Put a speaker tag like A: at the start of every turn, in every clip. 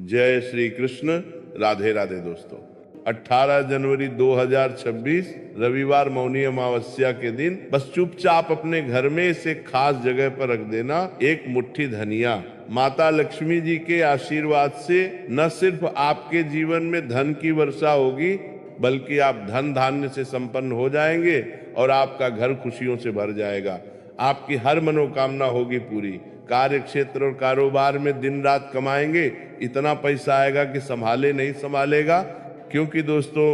A: जय श्री कृष्ण। राधे राधे दोस्तों। 18 जनवरी 2026 रविवार मौनी अमावस्या के दिन बस चुपचाप अपने घर में इसे खास जगह पर रख देना। एक मुट्ठी धनिया। माता लक्ष्मी जी के आशीर्वाद से न सिर्फ आपके जीवन में धन की वर्षा होगी, बल्कि आप धन धान्य से संपन्न हो जाएंगे और आपका घर खुशियों से भर जाएगा। आपकी हर मनोकामना होगी पूरी। कार्य क्षेत्र और कारोबार में दिन रात कमाएंगे, इतना पैसा आएगा कि संभाले नहीं संभालेगा। क्योंकि दोस्तों,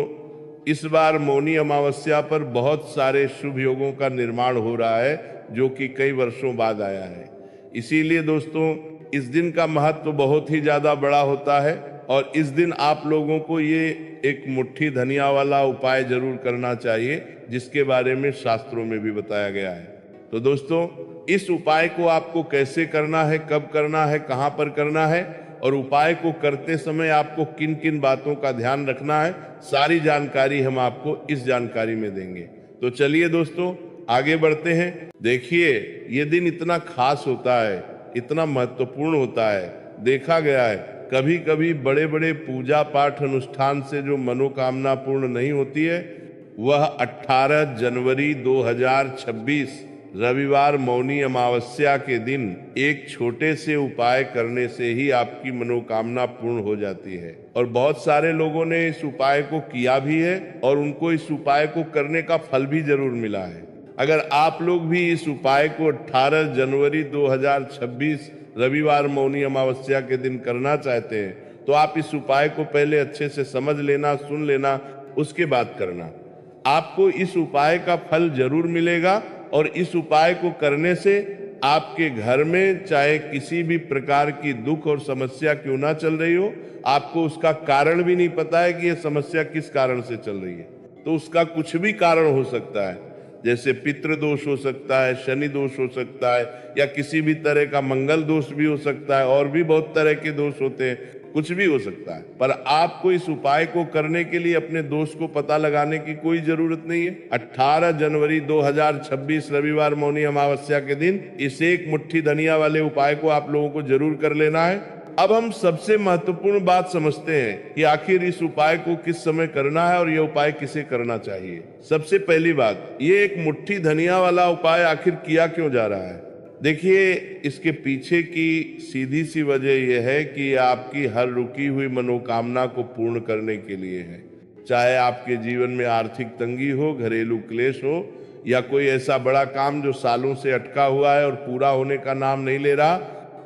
A: इस बार मौनी अमावस्या पर बहुत सारे शुभ योगों का निर्माण हो रहा है, जो कि कई वर्षों बाद आया है। इसीलिए दोस्तों, इस दिन का महत्व बहुत ही ज्यादा बड़ा होता है और इस दिन आप लोगों को ये एक मुट्ठी धनिया वाला उपाय जरूर करना चाहिए, जिसके बारे में शास्त्रों में भी बताया गया है। तो दोस्तों, इस उपाय को आपको कैसे करना है, कब करना है, कहां पर करना है और उपाय को करते समय आपको किन किन बातों का ध्यान रखना है, सारी जानकारी हम आपको इस जानकारी में देंगे। तो चलिए दोस्तों, आगे बढ़ते हैं। देखिए, ये दिन इतना खास होता है, इतना महत्वपूर्ण होता है। देखा गया है कभी कभी बड़े बड़े पूजा पाठ अनुष्ठान से जो मनोकामना पूर्ण नहीं होती है, वह 18 जनवरी 2026 रविवार मौनी अमावस्या के दिन एक छोटे से उपाय करने से ही आपकी मनोकामना पूर्ण हो जाती है। और बहुत सारे लोगों ने इस उपाय को किया भी है और उनको इस उपाय को करने का फल भी जरूर मिला है। अगर आप लोग भी इस उपाय को 18 जनवरी 2026 रविवार मौनी अमावस्या के दिन करना चाहते हैं, तो आप इस उपाय को पहले अच्छे से समझ लेना, सुन लेना, उसके बाद करना। आपको इस उपाय का फल जरूर मिलेगा और इस उपाय को करने से आपके घर में चाहे किसी भी प्रकार की दुख और समस्या क्यों ना चल रही हो, आपको उसका कारण भी नहीं पता है कि यह समस्या किस कारण से चल रही है, तो उसका कुछ भी कारण हो सकता है। जैसे पितृ दोष हो सकता है, शनि दोष हो सकता है, या किसी भी तरह का मंगल दोष भी हो सकता है, और भी बहुत तरह के दोष होते हैं, कुछ भी हो सकता है। पर आपको इस उपाय को करने के लिए अपने दोष को पता लगाने की कोई जरूरत नहीं है। 18 जनवरी 2026 रविवार मौनी अमावस्या के दिन इस एक मुट्ठी धनिया वाले उपाय को आप लोगों को जरूर कर लेना है। अब हम सबसे महत्वपूर्ण बात समझते हैं कि आखिर इस उपाय को किस समय करना है और यह उपाय किसे करना चाहिए। सबसे पहली बात, ये एक मुट्ठी धनिया वाला उपाय आखिर किया क्यों जा रहा है? देखिए, इसके पीछे की सीधी सी वजह यह है कि आपकी हर रुकी हुई मनोकामना को पूर्ण करने के लिए है। चाहे आपके जीवन में आर्थिक तंगी हो, घरेलू क्लेश हो, या कोई ऐसा बड़ा काम जो सालों से अटका हुआ है और पूरा होने का नाम नहीं ले रहा,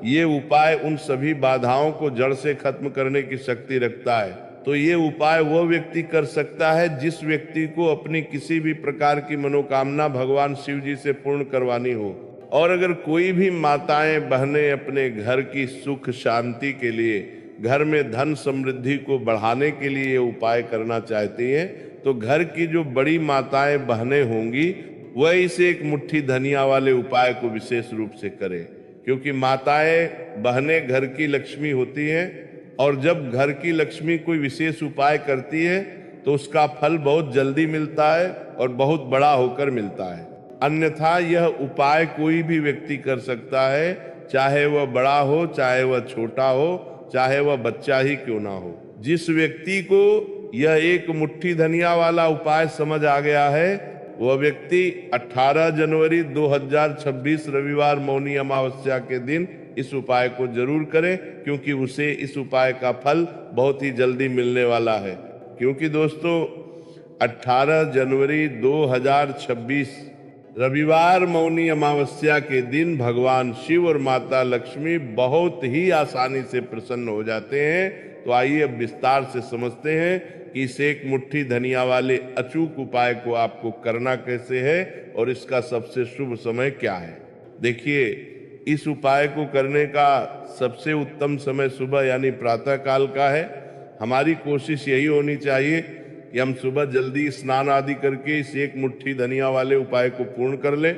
A: ये उपाय उन सभी बाधाओं को जड़ से खत्म करने की शक्ति रखता है। तो ये उपाय वह व्यक्ति कर सकता है जिस व्यक्ति को अपनी किसी भी प्रकार की मनोकामना भगवान शिव जी से पूर्ण करवानी हो। और अगर कोई भी माताएं बहनें अपने घर की सुख शांति के लिए, घर में धन समृद्धि को बढ़ाने के लिए ये उपाय करना चाहती हैं, तो घर की जो बड़ी माताएं बहनें होंगी, वह इसे एक मुट्ठी धनिया वाले उपाय को विशेष रूप से करें। क्योंकि माताएं बहनें घर की लक्ष्मी होती हैं, और जब घर की लक्ष्मी कोई विशेष उपाय करती है तो उसका फल बहुत जल्दी मिलता है और बहुत बड़ा होकर मिलता है। अन्यथा यह उपाय कोई भी व्यक्ति कर सकता है, चाहे वह बड़ा हो, चाहे वह छोटा हो, चाहे वह बच्चा ही क्यों ना हो। जिस व्यक्ति को यह एक मुट्ठी धनिया वाला उपाय समझ आ गया है, वह व्यक्ति 18 जनवरी 2026 रविवार मौनी अमावस्या के दिन इस उपाय को जरूर करे, क्योंकि उसे इस उपाय का फल बहुत ही जल्दी मिलने वाला है। क्योंकि दोस्तों, 18 जनवरी 2026 रविवार मौनी अमावस्या के दिन भगवान शिव और माता लक्ष्मी बहुत ही आसानी से प्रसन्न हो जाते हैं। तो आइए अब विस्तार से समझते हैं कि इस एक मुट्ठी धनिया वाले अचूक उपाय को आपको करना कैसे है और इसका सबसे शुभ समय क्या है। देखिए, इस उपाय को करने का सबसे उत्तम समय सुबह यानी प्रातः काल का है। हमारी कोशिश यही होनी चाहिए कि हम सुबह जल्दी स्नान आदि करके इस एक मुट्ठी धनिया वाले उपाय को पूर्ण कर लें।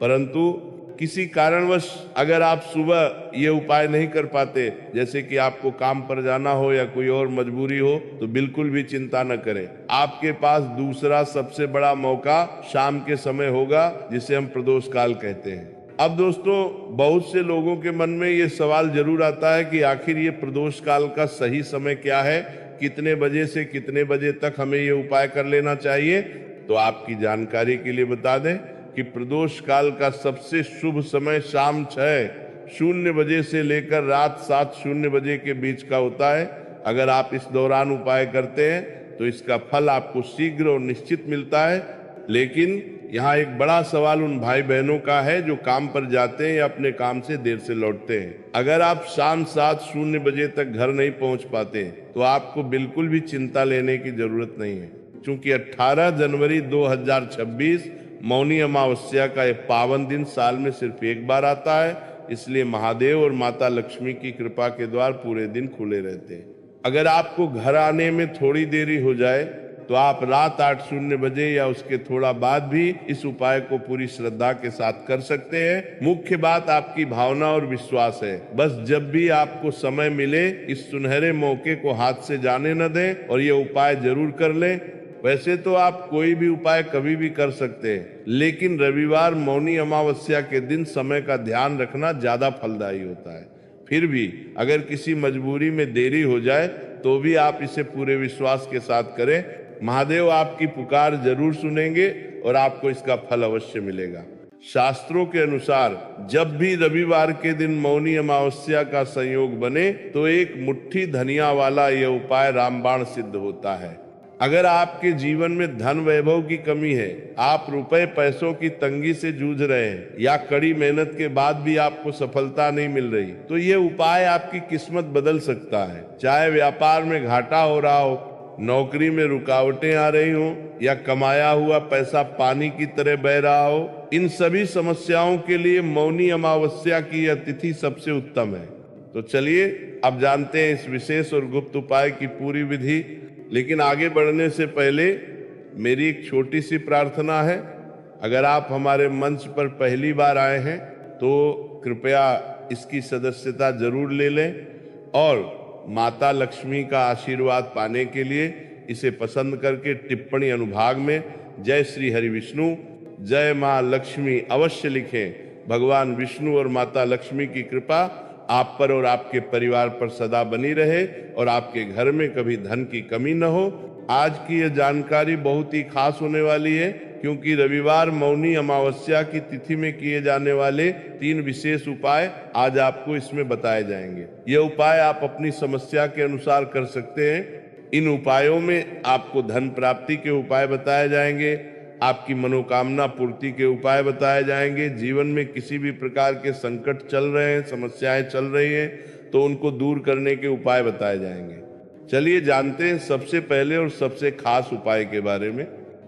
A: परंतु किसी कारणवश अगर आप सुबह ये उपाय नहीं कर पाते, जैसे कि आपको काम पर जाना हो या कोई और मजबूरी हो, तो बिल्कुल भी चिंता न करें। आपके पास दूसरा सबसे बड़ा मौका शाम के समय होगा, जिसे हम प्रदोष काल कहते हैं। अब दोस्तों, बहुत से लोगों के मन में ये सवाल जरूर आता है कि आखिर ये प्रदोष काल का सही समय क्या है, कितने बजे से कितने बजे तक हमें ये उपाय कर लेना चाहिए। तो आपकी जानकारी के लिए बता दें कि प्रदोष काल का सबसे शुभ समय शाम 6:00 बजे से लेकर रात 7:00 बजे के बीच का होता है। अगर आप इस दौरान उपाय करते हैं तो इसका फल आपको शीघ्र और निश्चित मिलता है। लेकिन यहाँ एक बड़ा सवाल उन भाई बहनों का है जो काम पर जाते हैं या अपने काम से देर से लौटते हैं। अगर आप शाम 7:00 बजे तक घर नहीं पहुंच पाते तो आपको बिल्कुल भी चिंता लेने की जरूरत नहीं है, क्योंकि 18 जनवरी 2026 मौनी अमावस्या का यह पावन दिन साल में सिर्फ एक बार आता है। इसलिए महादेव और माता लक्ष्मी की कृपा के द्वार पूरे दिन खुले रहते हैं। अगर आपको घर आने में थोड़ी देरी हो जाए तो आप रात 8:00 बजे या उसके थोड़ा बाद भी इस उपाय को पूरी श्रद्धा के साथ कर सकते हैं। मुख्य बात आपकी भावना और विश्वास है। बस जब भी आपको समय मिले इस सुनहरे मौके को हाथ से जाने न दें और ये उपाय जरूर कर लें। वैसे तो आप कोई भी उपाय कभी भी कर सकते हैं, लेकिन रविवार मौनी अमावस्या के दिन समय का ध्यान रखना ज्यादा फलदायी होता है। फिर भी अगर किसी मजबूरी में देरी हो जाए तो भी आप इसे पूरे विश्वास के साथ करें। महादेव आपकी पुकार जरूर सुनेंगे और आपको इसका फल अवश्य मिलेगा। शास्त्रों के अनुसार जब भी रविवार के दिन मौनी अमावस्या का संयोग बने तो एक मुट्ठी धनिया वाला यह उपाय रामबाण सिद्ध होता है। अगर आपके जीवन में धन वैभव की कमी है, आप रुपए पैसों की तंगी से जूझ रहे हैं या कड़ी मेहनत के बाद भी आपको सफलता नहीं मिल रही, तो ये उपाय आपकी किस्मत बदल सकता है। चाहे व्यापार में घाटा हो रहा हो, नौकरी में रुकावटें आ रही हो या कमाया हुआ पैसा पानी की तरह बह रहा हो, इन सभी समस्याओं के लिए मौनी अमावस्या की यह तिथि सबसे उत्तम है। तो चलिए अब जानते हैं इस विशेष और गुप्त उपाय की पूरी विधि। लेकिन आगे बढ़ने से पहले मेरी एक छोटी सी प्रार्थना है। अगर आप हमारे मंच पर पहली बार आए हैं तो कृपया इसकी सदस्यता जरूर ले लें और माता लक्ष्मी का आशीर्वाद पाने के लिए इसे पसंद करके टिप्पणी अनुभाग में जय श्री हरि विष्णु, जय मां लक्ष्मी अवश्य लिखें। भगवान विष्णु और माता लक्ष्मी की कृपा आप पर और आपके परिवार पर सदा बनी रहे और आपके घर में कभी धन की कमी न हो। आज की यह जानकारी बहुत ही खास होने वाली है, क्योंकि रविवार मौनी अमावस्या की तिथि में किए जाने वाले 3 विशेष उपाय आज आपको इसमें बताए जाएंगे। ये उपाय आप अपनी समस्या के अनुसार कर सकते हैं। इन उपायों में आपको धन प्राप्ति के उपाय बताए जाएंगे, आपकी मनोकामना पूर्ति के उपाय बताए जाएंगे। जीवन में किसी भी प्रकार के संकट चल रहे हैं, समस्याएं चल रही हैं, तो उनको दूर करने के उपाय बताए जाएंगे। चलिए जानते हैं सबसे पहले और सबसे खास उपाय के बारे में।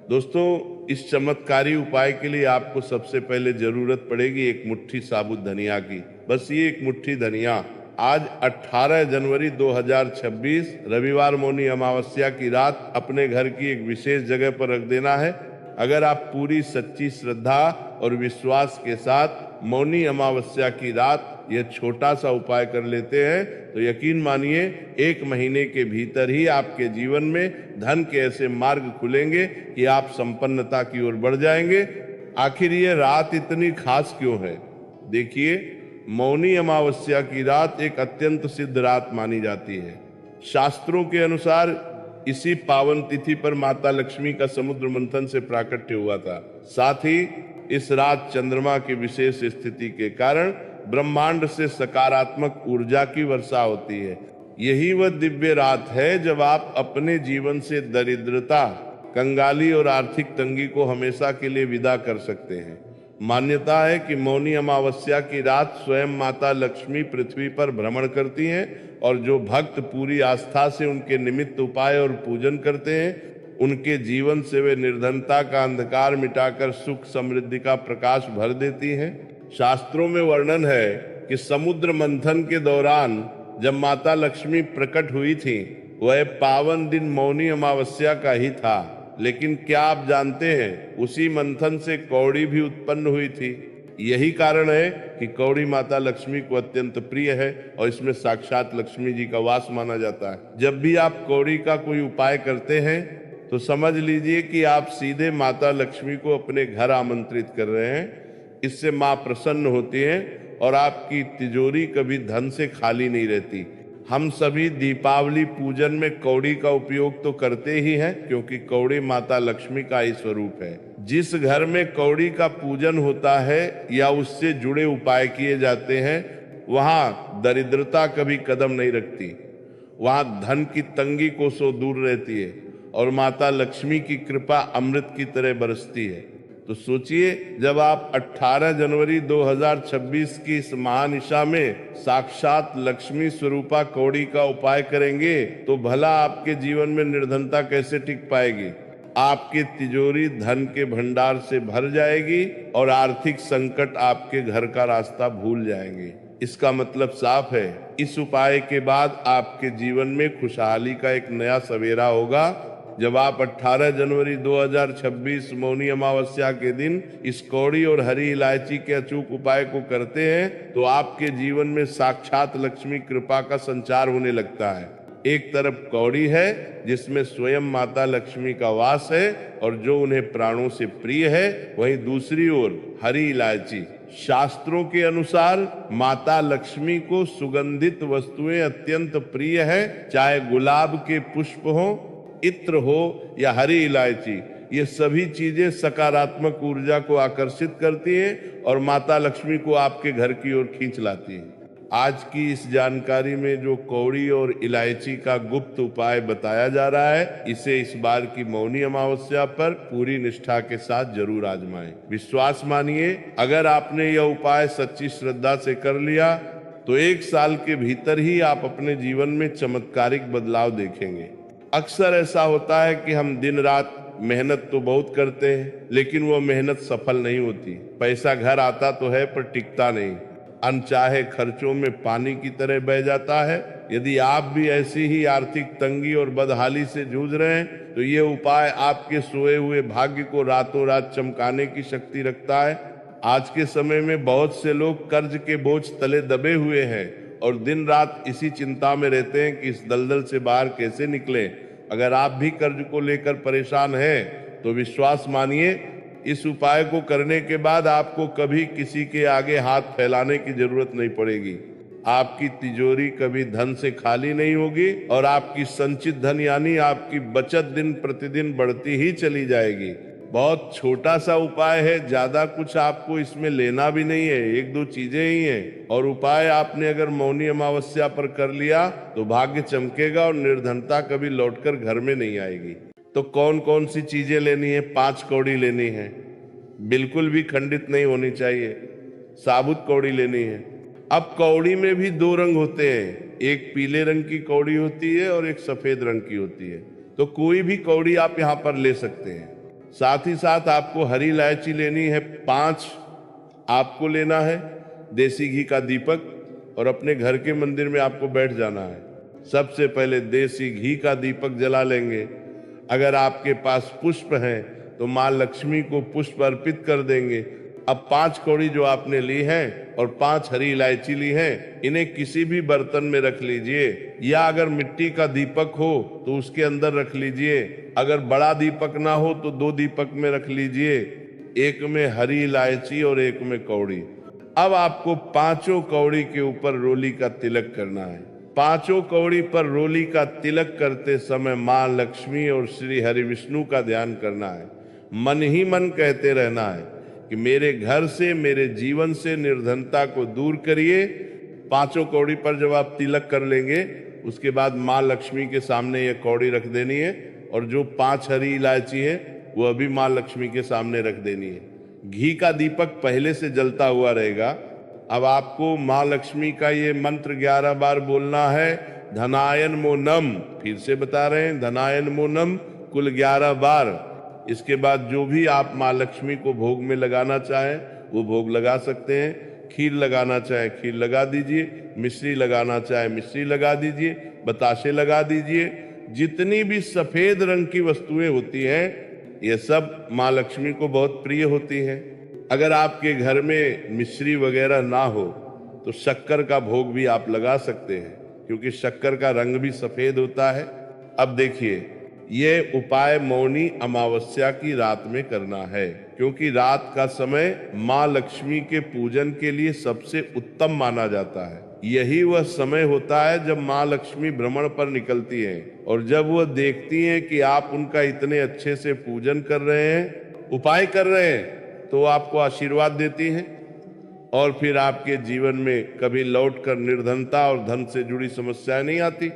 A: दोस्तों, इस चमत्कारी उपाय के लिए आपको सबसे पहले जरूरत पड़ेगी एक मुट्ठी साबुत धनिया की। बस ये एक मुट्ठी धनिया आज 18 जनवरी 2026 रविवार मौनी अमावस्या की रात अपने घर की एक विशेष जगह पर रख देना है। अगर आप पूरी सच्ची श्रद्धा और विश्वास के साथ मौनी अमावस्या की रात यह छोटा सा उपाय कर लेते हैं तो यकीन मानिए 1 महीने के भीतर ही आपके जीवन में धन के ऐसे मार्ग खुलेंगे कि आप संपन्नता की ओर बढ़ जाएंगे। आखिर ये रात इतनी खास क्यों है? देखिए, मौनी अमावस्या की रात एक अत्यंत सिद्ध रात मानी जाती है। शास्त्रों के अनुसार इसी पावन तिथि पर माता लक्ष्मी का समुद्र मंथन से प्राकट्य हुआ था। साथ ही इस रात चंद्रमा की विशेष स्थिति के कारण ब्रह्मांड से सकारात्मक ऊर्जा की वर्षा होती है। यही वह दिव्य रात है जब आप अपने जीवन से दरिद्रता, कंगाली और आर्थिक तंगी को हमेशा के लिए विदा कर सकते हैं। मान्यता है कि मौनी अमावस्या की रात स्वयं माता लक्ष्मी पृथ्वी पर भ्रमण करती हैं और जो भक्त पूरी आस्था से उनके निमित्त उपाय और पूजन करते हैं उनके जीवन से वे निर्धनता का अंधकार मिटाकर सुख समृद्धि का प्रकाश भर देती हैं। शास्त्रों में वर्णन है कि समुद्र मंथन के दौरान जब माता लक्ष्मी प्रकट हुई थी वह पावन दिन मौनी अमावस्या का ही था। लेकिन क्या आप जानते हैं उसी मंथन से कौड़ी भी उत्पन्न हुई थी। यही कारण है कि कौड़ी माता लक्ष्मी को अत्यंत प्रिय है और इसमें साक्षात लक्ष्मी जी का वास माना जाता है। जब भी आप कौड़ी का कोई उपाय करते हैं तो समझ लीजिए कि आप सीधे माता लक्ष्मी को अपने घर आमंत्रित कर रहे हैं। इससे माँ प्रसन्न होती है और आपकी तिजोरी कभी धन से खाली नहीं रहती। हम सभी दीपावली पूजन में कौड़ी का उपयोग तो करते ही हैं, क्योंकि कौड़ी माता लक्ष्मी का ही स्वरूप है। जिस घर में कौड़ी का पूजन होता है या उससे जुड़े उपाय किए जाते हैं, वहां दरिद्रता कभी कदम नहीं रखती, वहां धन की तंगी कोसों दूर रहती है और माता लक्ष्मी की कृपा अमृत की तरह बरसती है। तो सोचिए, जब आप 18 जनवरी 2026 की इस महानिशा में साक्षात लक्ष्मी स्वरूपा कौड़ी का उपाय करेंगे तो भला आपके जीवन में निर्धनता कैसे टिक पाएगी। आपकी तिजोरी धन के भंडार से भर जाएगी और आर्थिक संकट आपके घर का रास्ता भूल जाएंगे। इसका मतलब साफ है, इस उपाय के बाद आपके जीवन में खुशहाली का एक नया सवेरा होगा। जब आप 18 जनवरी 2026 मौनी अमावस्या के दिन इस कौड़ी और हरी इलायची के अचूक उपाय को करते हैं तो आपके जीवन में साक्षात लक्ष्मी कृपा का संचार होने लगता है। एक तरफ कौड़ी है जिसमें स्वयं माता लक्ष्मी का वास है और जो उन्हें प्राणों से प्रिय है, वहीं दूसरी ओर हरी इलायची। शास्त्रों के अनुसार माता लक्ष्मी को सुगंधित वस्तुएं अत्यंत प्रिय है, चाहे गुलाब के पुष्प हो, इत्र हो या हरी इलायची। ये सभी चीजें सकारात्मक ऊर्जा को आकर्षित करती हैं और माता लक्ष्मी को आपके घर की ओर खींच लाती हैं। आज की इस जानकारी में जो कौड़ी और इलायची का गुप्त उपाय बताया जा रहा है, इसे इस बार की मौनी अमावस्या पर पूरी निष्ठा के साथ जरूर आजमाएं। विश्वास मानिए, अगर आपने यह उपाय सच्ची श्रद्धा से कर लिया तो 1 साल के भीतर ही आप अपने जीवन में चमत्कारिक बदलाव देखेंगे। अक्सर ऐसा होता है कि हम दिन रात मेहनत तो बहुत करते हैं, लेकिन वो मेहनत सफल नहीं होती। पैसा घर आता तो है पर टिकता नहीं, अनचाहे खर्चों में पानी की तरह बह जाता है। यदि आप भी ऐसी ही आर्थिक तंगी और बदहाली से जूझ रहे हैं तो ये उपाय आपके सोए हुए भाग्य को रातों रात चमकाने की शक्ति रखता है। आज के समय में बहुत से लोग कर्ज के बोझ तले दबे हुए हैं और दिन रात इसी चिंता में रहते हैं कि इस दलदल से बाहर कैसे निकलें। अगर आप भी कर्ज को लेकर परेशान हैं तो विश्वास मानिए, इस उपाय को करने के बाद आपको कभी किसी के आगे हाथ फैलाने की जरूरत नहीं पड़ेगी। आपकी तिजोरी कभी धन से खाली नहीं होगी और आपकी संचित धन यानी आपकी बचत दिन प्रतिदिन बढ़ती ही चली जाएगी। बहुत छोटा सा उपाय है, ज्यादा कुछ आपको इसमें लेना भी नहीं है, 1-2 चीजें ही हैं। और उपाय आपने अगर मौनी अमावस्या पर कर लिया तो भाग्य चमकेगा और निर्धनता कभी लौटकर घर में नहीं आएगी। तो कौन कौन सी चीजें लेनी है? 5 कौड़ी लेनी है, बिल्कुल भी खंडित नहीं होनी चाहिए। साबुत कौड़ी लेनी है। अब कौड़ी में भी 2 रंग होते हैं, एक पीले रंग की कौड़ी होती है और एक सफेद रंग की होती है। तो कोई भी कौड़ी आप यहाँ पर ले सकते हैं। साथ ही साथ आपको हरी इलायची लेनी है 5, आपको लेना है देसी घी का दीपक और अपने घर के मंदिर में आपको बैठ जाना है। सबसे पहले देसी घी का दीपक जला लेंगे। अगर आपके पास पुष्प हैं तो माँ लक्ष्मी को पुष्प अर्पित कर देंगे। अब 5 कौड़ी जो आपने ली है और 5 हरी इलायची ली है, इन्हें किसी भी बर्तन में रख लीजिए, या अगर मिट्टी का दीपक हो तो उसके अंदर रख लीजिए। अगर बड़ा दीपक ना हो तो 2 दीपक में रख लीजिए, एक में हरी इलायची और एक में कौड़ी। अब आपको 5 कौड़ी के ऊपर रोली का तिलक करना है। 5 कौड़ी पर रोली का तिलक करते समय माँ लक्ष्मी और श्री हरि विष्णु का ध्यान करना है। मन ही मन कहते रहना है कि मेरे घर से, मेरे जीवन से निर्धनता को दूर करिए। 5 कौड़ी पर जब आप तिलक कर लेंगे, उसके बाद माँ लक्ष्मी के सामने ये कौड़ी रख देनी है और जो 5 हरी इलायची है वो अभी माँ लक्ष्मी के सामने रख देनी है। घी का दीपक पहले से जलता हुआ रहेगा। अब आपको माँ लक्ष्मी का ये मंत्र 11 बार बोलना है, धनायन मोनम। फिर से बता रहे हैं, धनायन मोनम, कुल 11 बार। इसके बाद जो भी आप माँ लक्ष्मी को भोग में लगाना चाहें वो भोग लगा सकते हैं। खीर लगाना चाहे खीर लगा दीजिए, मिश्री लगाना चाहे मिश्री लगा दीजिए, बताशे लगा दीजिए। जितनी भी सफेद रंग की वस्तुएं होती हैं ये सब माँ लक्ष्मी को बहुत प्रिय होती हैं। अगर आपके घर में मिश्री वगैरह ना हो तो शक्कर का भोग भी आप लगा सकते हैं, क्योंकि शक्कर का रंग भी सफेद होता है। अब देखिए, ये उपाय मौनी अमावस्या की रात में करना है, क्योंकि रात का समय माँ लक्ष्मी के पूजन के लिए सबसे उत्तम माना जाता है। यही वह समय होता है जब माँ लक्ष्मी भ्रमण पर निकलती हैं और जब वह देखती हैं कि आप उनका इतने अच्छे से पूजन कर रहे हैं, उपाय कर रहे हैं, तो आपको आशीर्वाद देती हैं और फिर आपके जीवन में कभी लौटकर निर्धनता और धन से जुड़ी समस्याएं नहीं आती।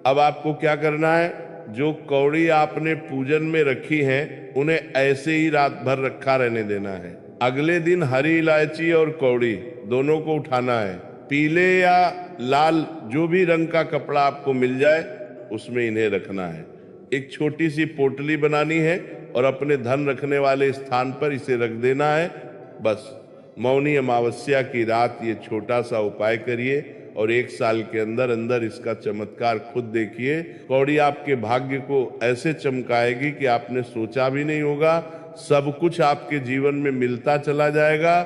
A: अब आपको क्या करना है, जो कौड़ी आपने पूजन में रखी हैं उन्हें ऐसे ही रात भर रखा रहने देना है। अगले दिन हरी इलायची और कौड़ी दोनों को उठाना है। पीले या लाल जो भी रंग का कपड़ा आपको मिल जाए उसमें इन्हें रखना है। एक छोटी सी पोटली बनानी है और अपने धन रखने वाले स्थान पर इसे रख देना है। बस मौनी अमावस्या की रात ये छोटा सा उपाय करिए और 1 साल के अंदर अंदर इसका चमत्कार खुद देखिए। कौड़ी आपके भाग्य को ऐसे चमकाएगी कि आपने सोचा भी नहीं होगा। सब कुछ आपके जीवन में मिलता चला जाएगा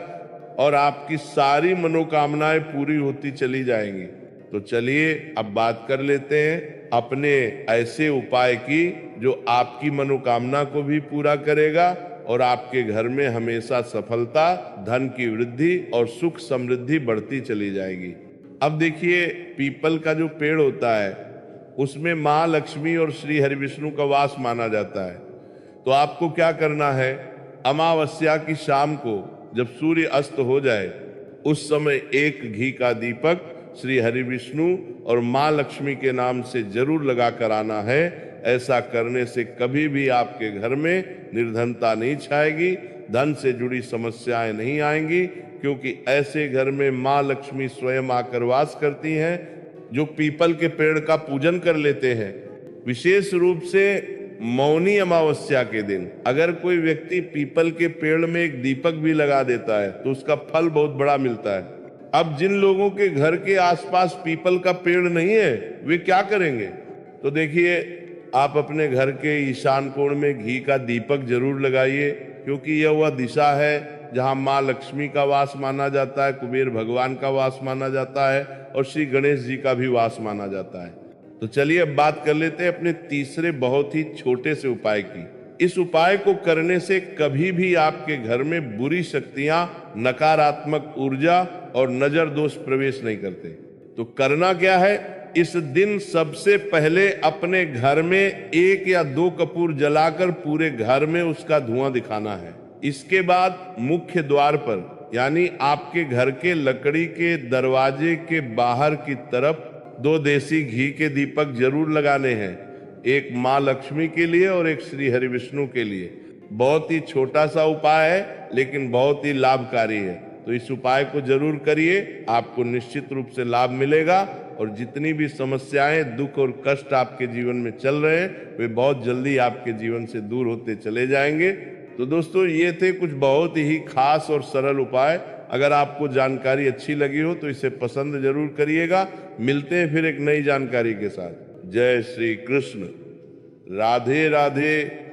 A: और आपकी सारी मनोकामनाएं पूरी होती चली जाएंगी। तो चलिए अब बात कर लेते हैं अपने ऐसे उपाय की जो आपकी मनोकामना को भी पूरा करेगा और आपके घर में हमेशा सफलता, धन की वृद्धि और सुख समृद्धि बढ़ती चली जाएगी। अब देखिए, पीपल का जो पेड़ होता है उसमें माँ लक्ष्मी और श्री हरि विष्णु का वास माना जाता है। तो आपको क्या करना है, अमावस्या की शाम को जब सूर्य अस्त हो जाए उस समय एक घी का दीपक श्री हरि विष्णु और माँ लक्ष्मी के नाम से जरूर लगा कर आना है। ऐसा करने से कभी भी आपके घर में निर्धनता नहीं छाएगी, धन से जुड़ी समस्याएं नहीं आएंगी, क्योंकि ऐसे घर में माँ लक्ष्मी स्वयं आकर वास करती हैं। जो पीपल के पेड़ का पूजन कर लेते हैं, विशेष रूप से मौनी अमावस्या के दिन अगर कोई व्यक्ति पीपल के पेड़ में एक दीपक भी लगा देता है तो उसका फल बहुत बड़ा मिलता है। अब जिन लोगों के घर के आसपास पीपल का पेड़ नहीं है वे क्या करेंगे, तो देखिए आप अपने घर के ईशान कोण में घी का दीपक जरूर लगाइए, क्योंकि यह वह दिशा है जहां माँ लक्ष्मी का वास माना जाता है, कुबेर भगवान का वास माना जाता है और श्री गणेश जी का भी वास माना जाता है। तो चलिए अब बात कर लेते हैं अपने तीसरे बहुत ही छोटे से उपाय की। इस उपाय को करने से कभी भी आपके घर में बुरी शक्तियां, नकारात्मक ऊर्जा और नजर दोष प्रवेश नहीं करते। तो करना क्या है, इस दिन सबसे पहले अपने घर में 1 या 2 कपूर जलाकर पूरे घर में उसका धुआं दिखाना है। इसके बाद मुख्य द्वार पर यानी आपके घर के लकड़ी के दरवाजे के बाहर की तरफ 2 देसी घी के दीपक जरूर लगाने हैं, एक माँ लक्ष्मी के लिए और एक श्री हरि विष्णु के लिए। बहुत ही छोटा सा उपाय है लेकिन बहुत ही लाभकारी है। तो इस उपाय को जरूर करिए, आपको निश्चित रूप से लाभ मिलेगा और जितनी भी समस्याएं, दुख और कष्ट आपके जीवन में चल रहे हैं वे बहुत जल्दी आपके जीवन से दूर होते चले जाएंगे। तो दोस्तों, ये थे कुछ बहुत ही खास और सरल उपाय। अगर आपको जानकारी अच्छी लगी हो तो इसे पसंद जरूर करिएगा। मिलते हैं फिर एक नई जानकारी के साथ। जय श्री कृष्ण। राधे राधे।